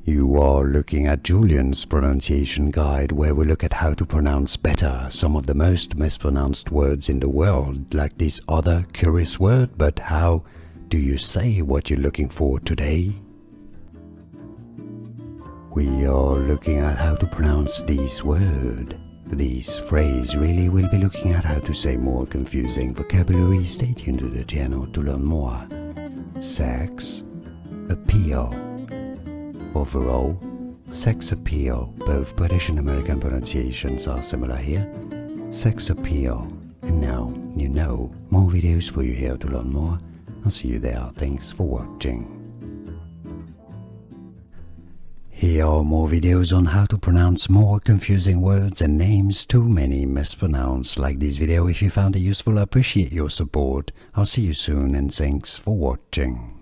You are looking at Julian's pronunciation guide, where we look at how to pronounce better some of the most mispronounced words in the world, like this other curious word. But how do you say what you're looking for today? We are looking at how to pronounce this word. This phrase really will be looking at how to say more confusing vocabulary. Stay tuned to the channel to learn more. Sex appeal. Overall, sex appeal. Both British and American pronunciations are similar here. Sex appeal. And now you know. More videos for you here to learn more. I'll see you there. Thanks for watching. Here are more videos on how to pronounce more confusing words and names too many mispronounced. Like this video if you found it useful. I appreciate your support. I'll see you soon and thanks for watching.